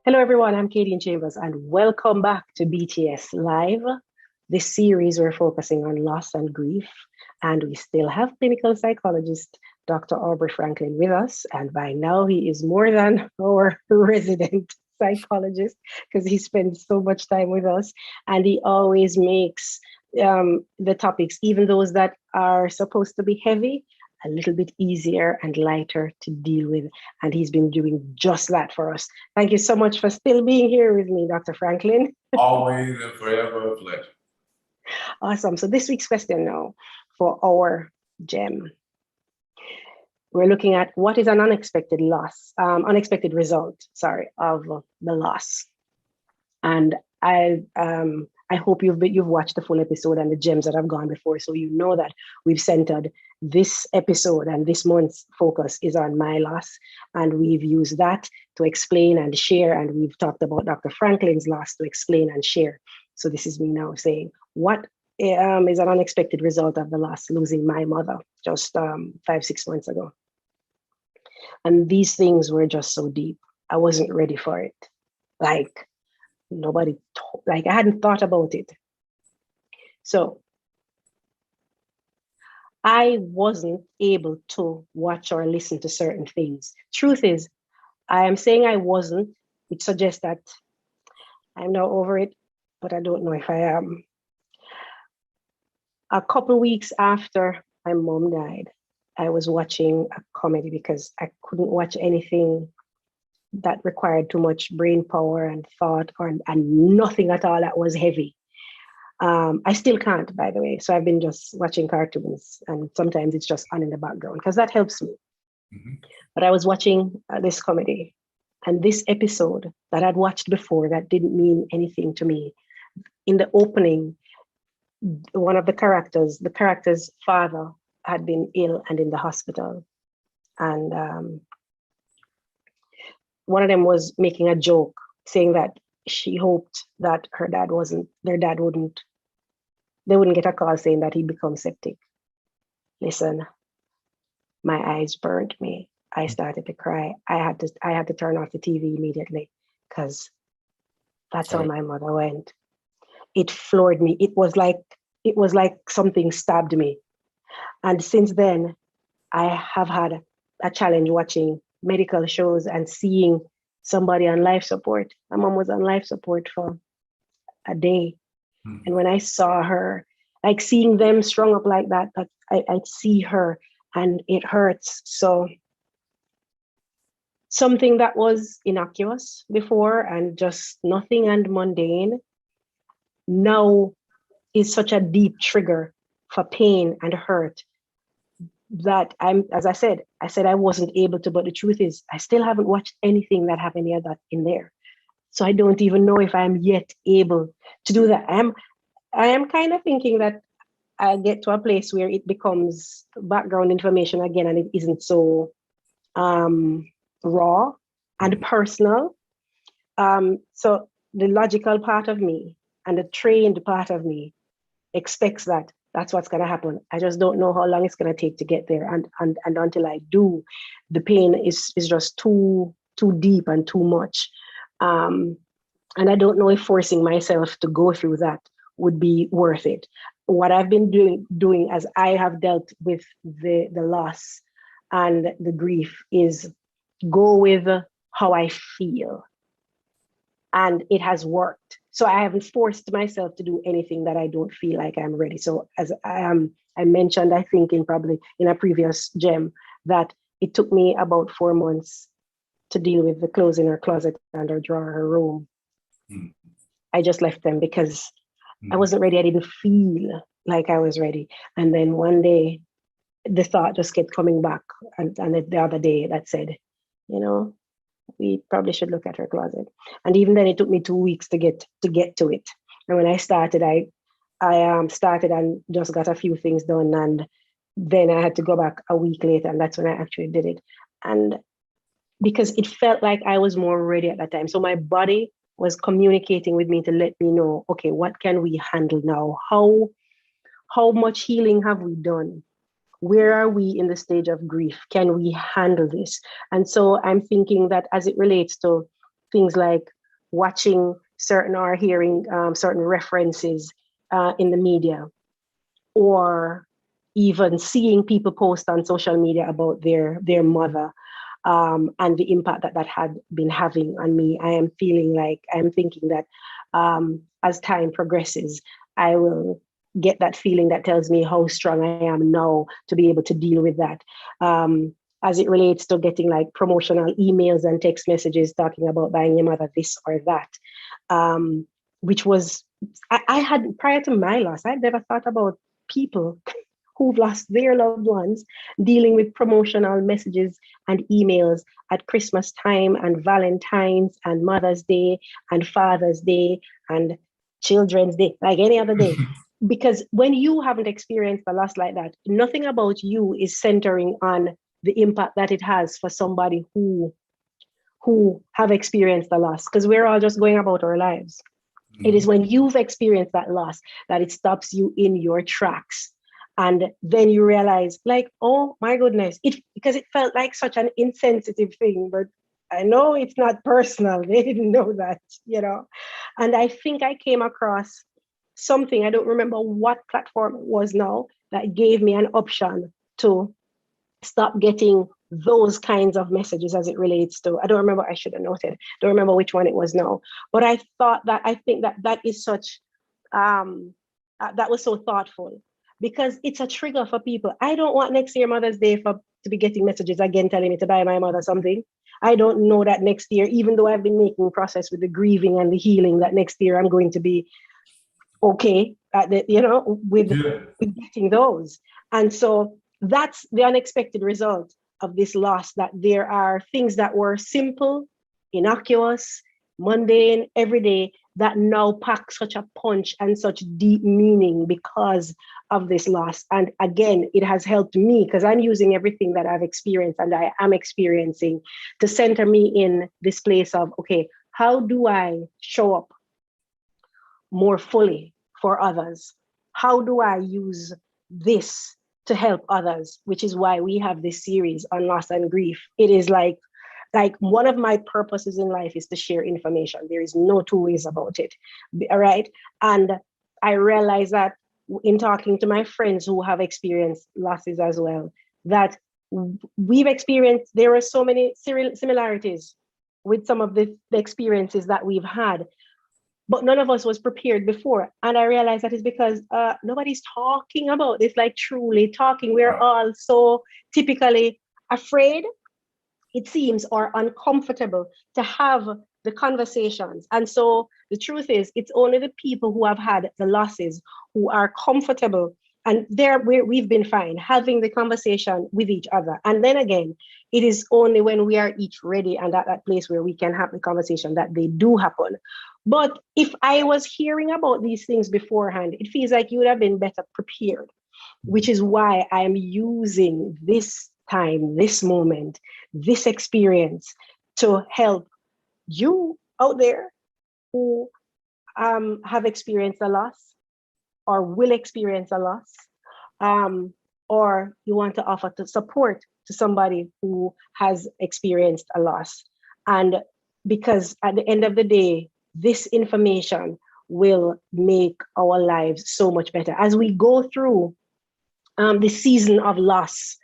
Hello, everyone. I'm Kadene Chambers, and welcome back to BTS Live. This series, we're focusing on loss and grief, and we still have clinical psychologist Dr. Aubrey Franklin with us. And by now, he is more than our resident psychologist because he spends so much time with us, and he always makes the topics, even those that are supposed to be heavy, a little bit easier and lighter to deal with. And he's been doing just that for us. Thank you so much for still being here with me, Dr. Franklin. Always and forever a pleasure. Awesome. So this week's question now for our gem. We're looking at what is an unexpected result, of the loss. And I hope you've watched the full episode and the gems that have gone before, so you know that we've centered this episode and this month's focus is on my loss, and we've used that to explain and share, and we've talked about Dr. Franklin's loss to explain and share. So this is me now saying what is an unexpected result of the loss, losing my mother just 5-6 months ago. And these things were just so deep. I wasn't ready for it. Like I hadn't thought about it. So I wasn't able to watch or listen to certain things. Truth is, I am saying I wasn't, which suggests that I'm now over it, but I don't know if I am. A couple weeks after my mom died, I was watching a comedy because I couldn't watch anything that required too much brain power and thought and nothing at all that was heavy. I still can't, by the way. So I've been just watching cartoons, and sometimes it's just on in the background because that helps me. Mm-hmm. But I was watching this comedy, and this episode that I'd watched before that didn't mean anything to me. In the opening, one of the character's father had been ill and in the hospital. And one of them was making a joke saying that she hoped that they wouldn't get a call saying that he'd become septic. Listen, my eyes burned me. I started to cry. I had to turn off the TV immediately because that's how my mother went. It floored me. It was like something stabbed me. And since then, I have had a challenge watching medical shows and seeing somebody on life support. My mom was on life support for a day. Mm-hmm. And when I saw her, like seeing them strung up like that, I'd see her and it hurts. So something that was innocuous before and just nothing and mundane now is such a deep trigger for pain and hurt that I said I wasn't able to, but the truth is I still haven't watched anything that have any of that in there. So I don't even know if I'm yet able to do that. I am kind of thinking that I get to a place where it becomes background information again, and it isn't so raw and personal. So the logical part of me and the trained part of me expects that that's what's going to happen. I just don't know how long it's going to take to get there. And until I do, the pain is just too deep and too much. And I don't know if forcing myself to go through that would be worth it. What I've been doing as I have dealt with the loss and the grief is go with how I feel. And it has worked. So I haven't forced myself to do anything that I don't feel like I'm ready. So as I mentioned, I think in a previous gem, that it took me about 4 months to deal with the clothes in her closet and her drawer, her room. Mm. I just left them because I wasn't ready. I didn't feel like I was ready. And then one day, the thought just kept coming back. And the other day that said, we probably should look at her closet. And even then, it took me 2 weeks to get to it. And when I started, I started and just got a few things done. And then I had to go back a week later, and that's when I actually did it. And because it felt like I was more ready at that time. So my body was communicating with me to let me know, okay, what can we handle now? How much healing have we done? Where are we in the stage of grief? Can we handle this? And so I'm thinking that as it relates to things like watching certain or hearing certain references in the media, or even seeing people post on social media about their mother, and the impact that had been having on me. I'm thinking that as time progresses, I will get that feeling that tells me how strong I am now to be able to deal with that. As it relates to getting like promotional emails and text messages talking about buying your mother this or that, which was, I had, prior to my loss, I'd never thought about people who've lost their loved ones dealing with promotional messages and emails at Christmas time and Valentine's and Mother's Day and Father's Day and Children's Day, like any other day. Because when you haven't experienced a loss like that, nothing about you is centering on the impact that it has for somebody who have experienced the loss, because we're all just going about our lives. It is when you've experienced that loss that it stops you in your tracks. And then you realize, like, oh my goodness, because it felt like such an insensitive thing, but I know it's not personal. They didn't know that, And I think I came across something, I don't remember what platform it was now, that gave me an option to stop getting those kinds of messages as it relates to, I don't remember, I should have noted, don't remember which one it was now. But I think that is such, that was so thoughtful, because it's a trigger for people. I don't want next year Mother's Day to be getting messages again telling me to buy my mother something. I don't know that next year, even though I've been making progress with the grieving and the healing, that next year I'm going to be okay at with getting those. And so that's the unexpected result of this loss, that there are things that were simple, innocuous, mundane, everyday, that now pack such a punch and such deep meaning because of this loss. And again, it has helped me, because I'm using everything that I've experienced and I am experiencing to center me in this place of, okay, how do I show up more fully for others? How do I use this to help others? Which is why we have this series on loss and grief. It is like one of my purposes in life is to share information. There is no two ways about it. All right. And I realize that in talking to my friends who have experienced losses as well, that we've experienced, there are so many similarities with some of the experiences that we've had, but none of us was prepared before. And I realized that is because nobody's talking about this, like truly talking. We're all so typically afraid, it seems, or uncomfortable to have the conversations. And so the truth is, it's only the people who have had the losses who are comfortable, and we've been fine having the conversation with each other. And then again, it is only when we are each ready and at that place where we can have the conversation that they do happen. But if I was hearing about these things beforehand, it feels like you would have been better prepared, which is why I'm using this time, this moment, this experience to help you out there who have experienced a loss or will experience a loss, or you want to offer to support to somebody who has experienced a loss. And because at the end of the day, this information will make our lives so much better as we go through the season of loss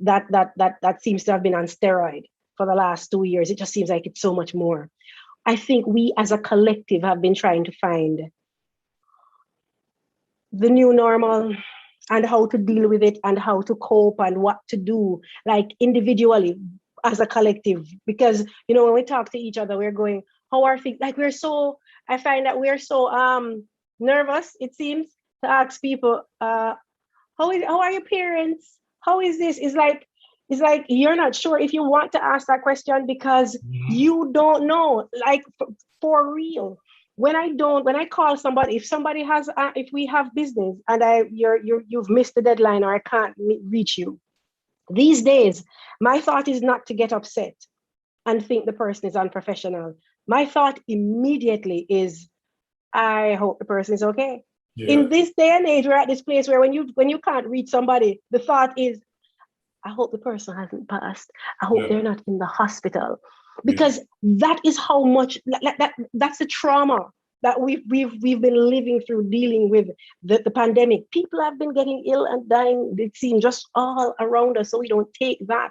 that seems to have been on steroid for the last 2 years. It just seems like it's so much more. I think we as a collective have been trying to find the new normal and how to deal with it and how to cope and what to do, like individually as a collective. Because, when we talk to each other, we're going, how are things? Like I find that we're so nervous, it seems, to ask people, how are your parents? How is this? It's like you're not sure if you want to ask that question because you don't know, like for real. When I call somebody, if we have business and you've missed the deadline or I can't reach you, these days, my thought is not to get upset and think the person is unprofessional. My thought immediately is, I hope the person is okay. Yeah. In this day and age, we're at this place where when you can't reach somebody, the thought is, I hope the person hasn't passed. I hope they're not in the hospital. because that is how much that's the trauma that we've been living through, dealing with the pandemic. People have been getting ill and dying, it seems, just all around us. So we don't take that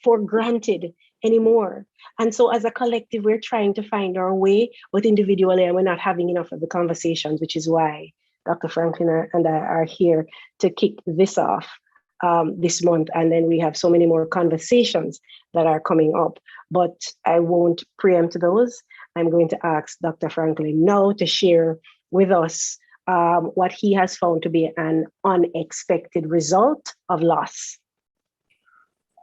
for granted anymore. And so as a collective, we're trying to find our way, but individually, and we're not having enough of the conversations, which is why Dr. Franklin and I are here to kick this off this month. And then we have so many more conversations that are coming up, but I won't preempt those. I'm going to ask Dr. Franklin now to share with us what he has found to be an unexpected result of loss.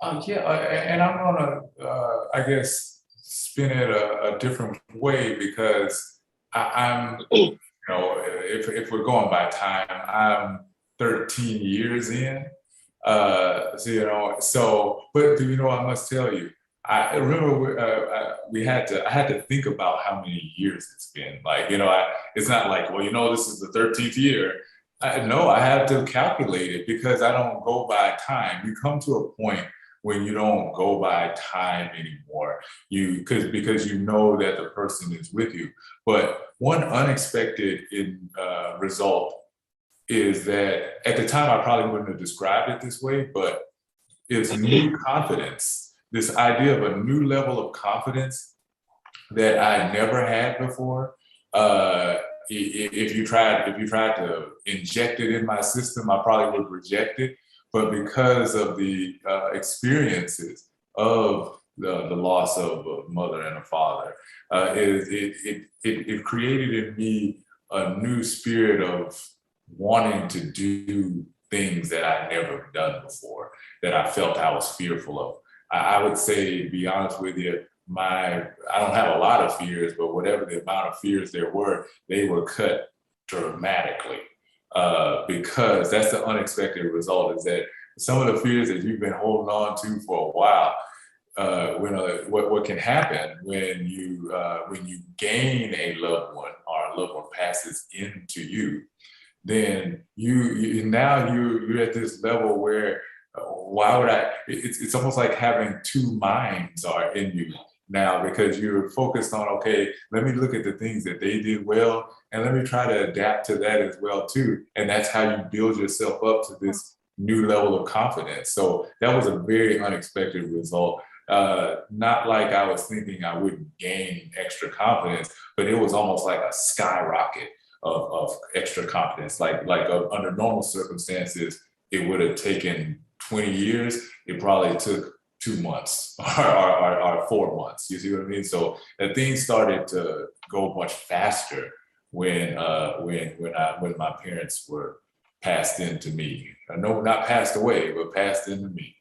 And I'm gonna, I guess, spin it a different way, because I'm, you know, if we're going by time, I'm 13 years in. So, you know, but you know, I must tell you, I remember I had to think about how many years it's been. Like, you know, it's not like, well, you know, this is the 13th year. No, I have to calculate it, because I don't go by time. You come to a point when you don't go by time anymore, because you know that the person is with you. But one unexpected result is that at the time I probably wouldn't have described it this way, but it's new confidence. This idea of a new level of confidence that I never had before. If you tried to inject it in my system, I probably would reject it. But because of the experiences of the loss of a mother and a father, it created in me a new spirit of wanting to do things that I'd never done before, that I felt I was fearful of. I would say, to be honest with you, I don't have a lot of fears, but whatever the amount of fears there were, they were cut dramatically. Because that's the unexpected result, is that some of the fears that you've been holding on to for a while, what can happen when you gain a loved one, or a loved one passes into you, then you're at this level where why would it's almost like having two minds are in you now, because you're focused on, okay, let me look at the things that they did well, and let me try to adapt to that as well too. And that's how you build yourself up to this new level of confidence. So that was a very unexpected result. Not like I was thinking I wouldn't gain extra confidence, but it was almost like a skyrocket of extra confidence. Like under normal circumstances, it would have taken 20 years. It probably took 2 months or 4 months. You see what I mean? So the things started to go much faster when my parents were passed into me. No, not passed away, but passed into me.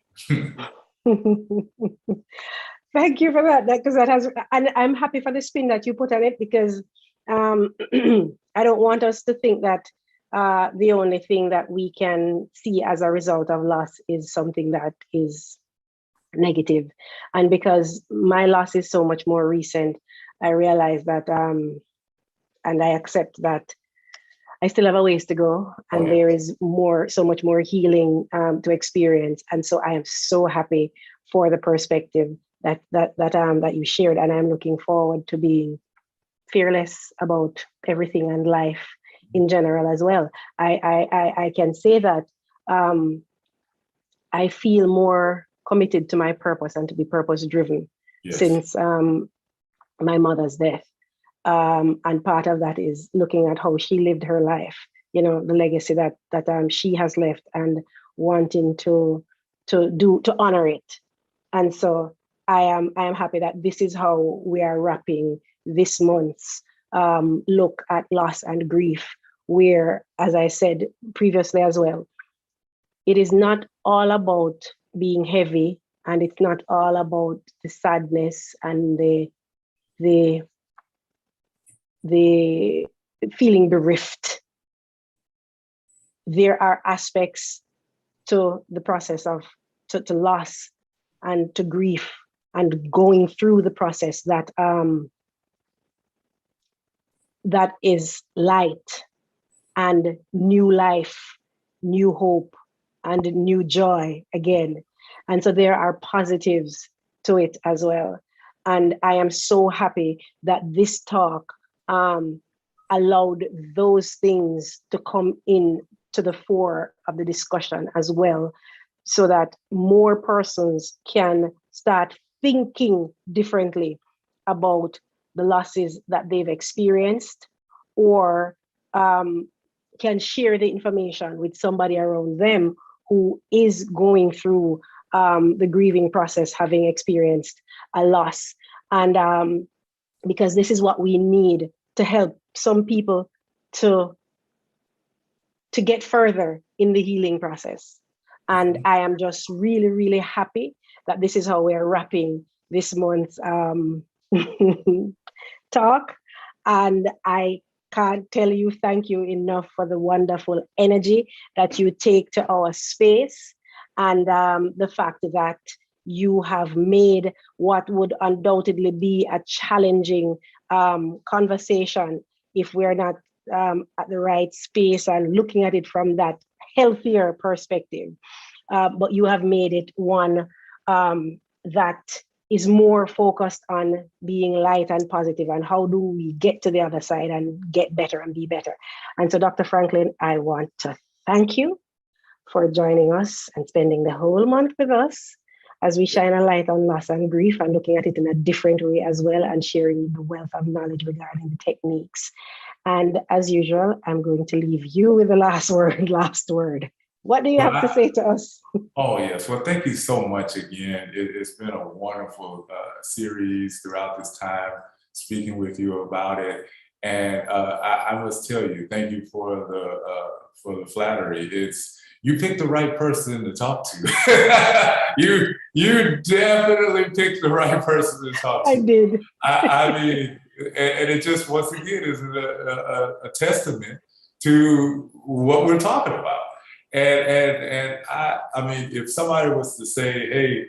Thank you for that, because that has, and I'm happy for the spin that you put on it, because I don't want us to think that the only thing that we can see as a result of loss is something that is negative. And because my loss is so much more recent, I realize that, and I accept that I still have a ways to go, and there is so much more healing to experience. And so I am so happy for the perspective that you shared, and I'm looking forward to being fearless about everything and life in general as well. I can say that I feel more committed to my purpose and to be purpose driven since my mother's death. And part of that is looking at how she lived her life, you know, the legacy that she has left, and wanting to honor it. And so I am happy that this is how we are wrapping this month's look at loss and grief, where, as I said previously as well, it is not all about being heavy, and it's not all about the sadness and the feeling bereft. There are aspects to the process of to loss and to grief and going through the process that that is light and new life, new hope, and new joy again. And so there are positives to it as well. And I am so happy that this talk allowed those things to come in to the fore of the discussion as well, so that more persons can start thinking differently about the losses that they've experienced, or can share the information with somebody around them who is going through the grieving process, having experienced a loss. And because this is what we need to help some people to get further in the healing process. And I am just really, really happy that this is how we're wrapping this month's talk. And I can't tell you thank you enough for the wonderful energy that you take to our space, and the fact that you have made what would undoubtedly be a challenging conversation if we're not at the right space and looking at it from that healthier perspective. But you have made it one that is more focused on being light and positive, and how do we get to the other side and get better and be better. And so, Dr. Franklin, I want to thank you for joining us and spending the whole month with us as we shine a light on loss and grief, and looking at it in a different way as well, and sharing the wealth of knowledge regarding the techniques. And as usual, I'm going to leave you with the last word. What do you have to say to us? Oh, yes. Well, thank you so much again. It's been a wonderful series throughout this time, speaking with you about it. And I must tell you, thank you for the flattery. You picked the right person to talk to. You definitely picked the right person to talk to. I did. I mean, and it just, once again, is a testament to what we're talking about. And I mean, if somebody was to say, hey,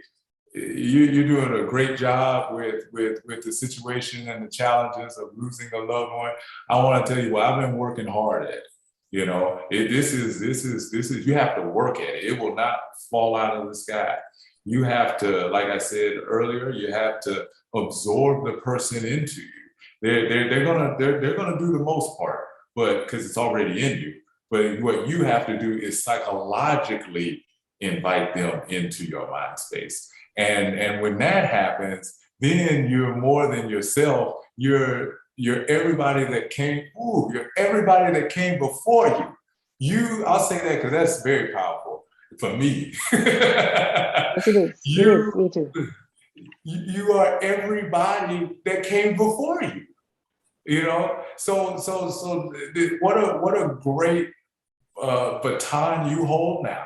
you're doing a great job with the situation and the challenges of losing a loved one, I want to tell you, well, I've been working hard at it. You know, this is you have to work at it. It will not fall out of the sky. You have to, like I said earlier, you have to absorb the person into you. They're gonna do the most part, but because it's already in you. But what you have to do is psychologically invite them into your mind space. And when that happens, then you're more than yourself. You're everybody that came. You're everybody that came before you. I'll say that because that's very powerful for me. Yes, it is. It is. Me too. You are everybody that came before you. You know, so what a great baton you hold now.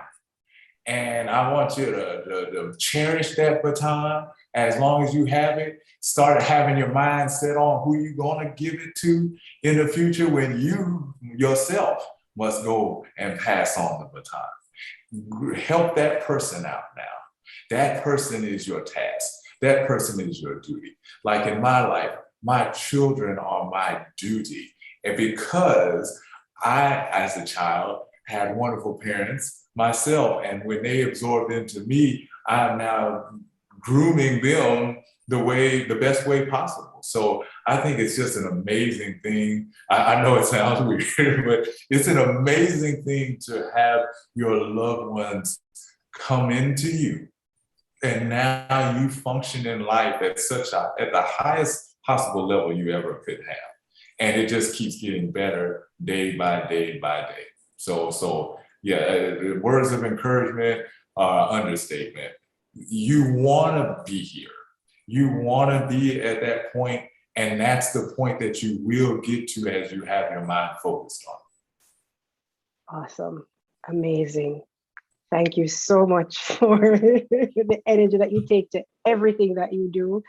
And I want you to cherish that baton as long as you have it. Start having your mind set on who you're going to give it to in the future, when you yourself must go and pass on the baton. Help that person out now. That person is your task. That person is your duty. Like in my life, my children are my duty. And because I, as a child, had wonderful parents myself, and when they absorbed into me, I'm now grooming them the best way possible. So I think it's just an amazing thing. I know it sounds weird, but it's an amazing thing to have your loved ones come into you. And now you function in life at the highest possible level you ever could have. And it just keeps getting better day by day by day. So yeah, words of encouragement are understatement. You want to be here. You want to be at that point, and that's the point that you will get to as you have your mind focused on. Awesome. Amazing. Thank you so much for the energy that you take to everything that you do.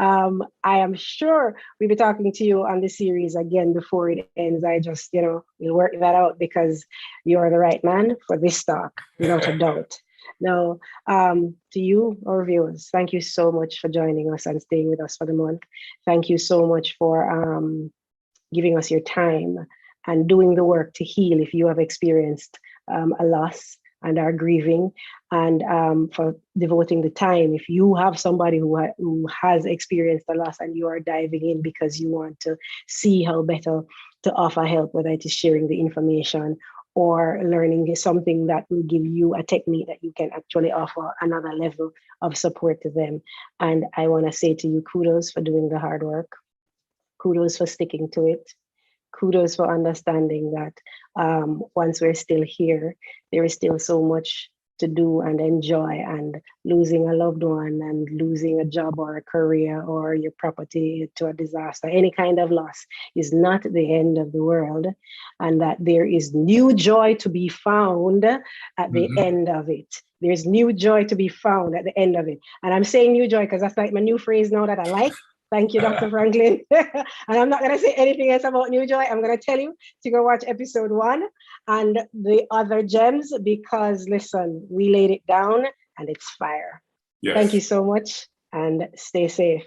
I am sure we'll be talking to you on the series again before it ends. I just, we'll work that out, because you're the right man for this talk, without a doubt. Now, to you, our viewers, thank you so much for joining us and staying with us for the month. Thank you so much for giving us your time and doing the work to heal if you have experienced a loss. and are grieving, and for devoting the time. If you have somebody who has experienced a loss and you are diving in because you want to see how better to offer help, whether it is sharing the information or learning something that will give you a technique that you can actually offer another level of support to them. And I want to say to you, kudos for doing the hard work. Kudos for sticking to it. Kudos for understanding that once we're still here, there is still so much to do and enjoy, and losing a loved one and losing a job or a career or your property to a disaster, any kind of loss is not the end of the world, and that there is new joy to be found at the end of it. There's new joy to be found at the end of it. And I'm saying new joy because that's like my new phrase now that I like. Thank you, Dr. Franklin. And I'm not going to say anything else about New Joy. I'm going to tell you to go watch episode 1 and the other gems, because listen, we laid it down and it's fire. Yes. Thank you so much and stay safe.